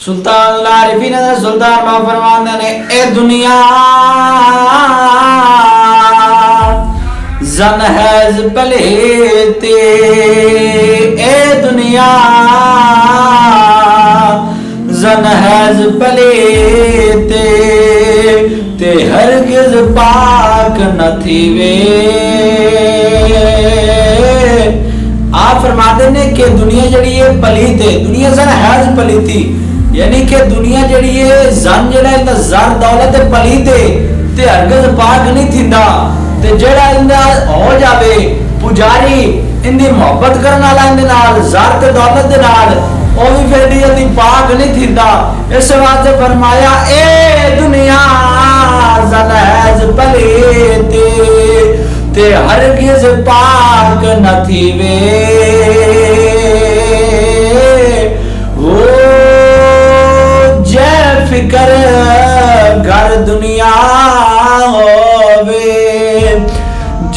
सुल्तान आरिफीन सुल्तान मा फरमाते ने ए दुनिया जन हैज पलेते, ए दुनिया जन हैज पलेते ते हरगिज पाक न थीवे। आप फरमाते ने कि दुनिया जड़ी है पलीत है, दुनिया जन हैज पलीती, यानी कि दुनिया जड़ी है जन जड़ा इंदा जर दौलत पलीत है ते हरगिज पाक नहीं थींदा। ते जड़ा इंदा हो जावे पुजारी इंदी मोहब्बत करन वाला इंदे नाल जर ते दौलत दे नाल ओ भी फिर जल्दी पाक नहीं थींदा। इस वास्ते फरमाया ए दुनिया जन हैज पलीती ते हरगिज पाक न थीवे। ओ जै फिकर घर दुनिया होवे,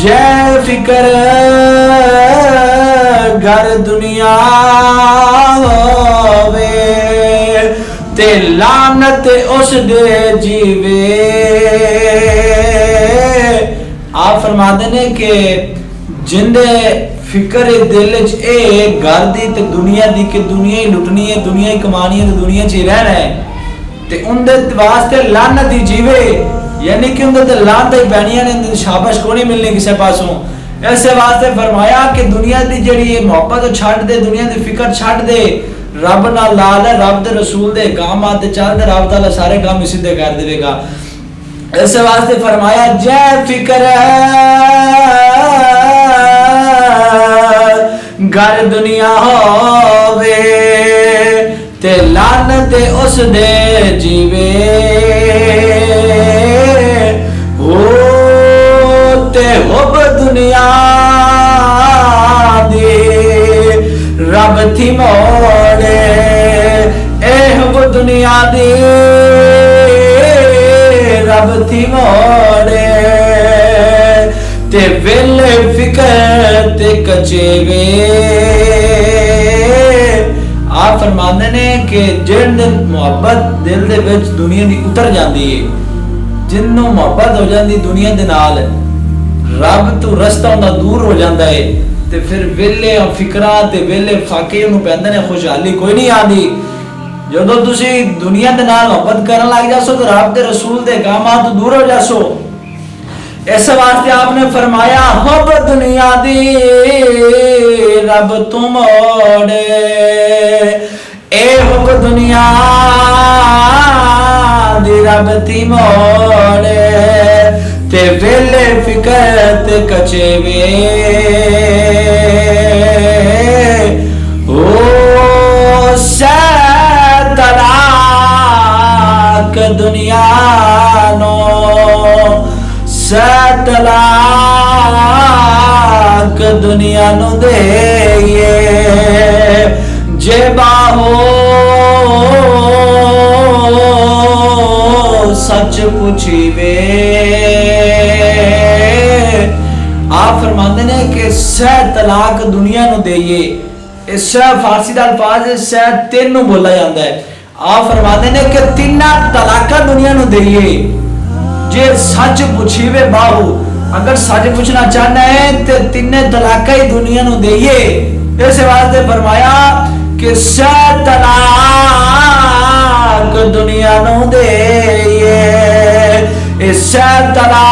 जै फिकर घर दुनिया होवे ते लानत उस दे जीवे। आप फरमाते ने कि जिंदे फिक्र दिल च ए घर दी ते दुनिया दी कि दुनिया ही लुटनी है, दुनिया ही कमानी है, दुनिया च ही रहना है ते उनदे वास्ते लानत ही जीवे, यानी कि उनदे ते लानत ही पैनियां ने, शाबाश को नहीं मिलनी किसी पासों। ऐसे वास्ते फरमाया कि दुनिया दी जड़ी मोहब्बत छड़ दे, दुनिया दी फिक्र छड़ दे, रब नाल लाल है, रब दे रसूल दे काम आते चल दे, रब ताला सारे काम सीधे कर देगा। ऐसे वास्ते फरमाया जै फिक्र घर दुनिया होवे ते लानत उस दे जीवे। हो ते हुब दुनिया दी रब थी मोड़े, ए हुब दुनिया दी रब थी मोड़े ते वेले फिकर ते कचेवे। आप फरमाते ने कि जिन मोहब्बत दिल दे विच दुनिया दी उतर जाती है, जिन्नों मोहब्बत हो जाती दुनिया दे नाल, रब तो रस्ता उनका दूर हो जाता है ते फिर वेले फिकरा ते वेले फाके उन्होंने पैंदे ने, खुशहाली कोई नहीं आती। जदों तुसी दुनिया दे नाल मोहब्बत करन लग जासो तो रब दे रसूल दे कामां तो दूर हो जासो। इस वास्ते आपने फरमाया हुब दुनिया दी रब तू मोड़े, ए हुब दुनिया दी रब ती मोड़े ते वेले फिकर ते कचेवे। ओ तलाक दुनिया नो, तलाक दुनिया नो दे जे बाहो सच पुछीवे। आप फरमाते ने कि सह तलाक दुनिया नु देइए, इस फारसी दा अल्फाज सह तीन बोला जाता है। आप फरमाते ने कि तीन तलाक दुनिया नु देइए जे सच पुछीवे बाहू, अगर सच पूछना चाहना है तो तीन तलाक ही दुनिया नु देइए। इस वास्ते फरमाया कि सह तलाक दुनिया नु देइए, सह तलाक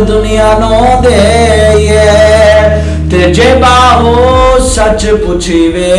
दुनिया नु देइए ते जे बाहू सच पुछीवे।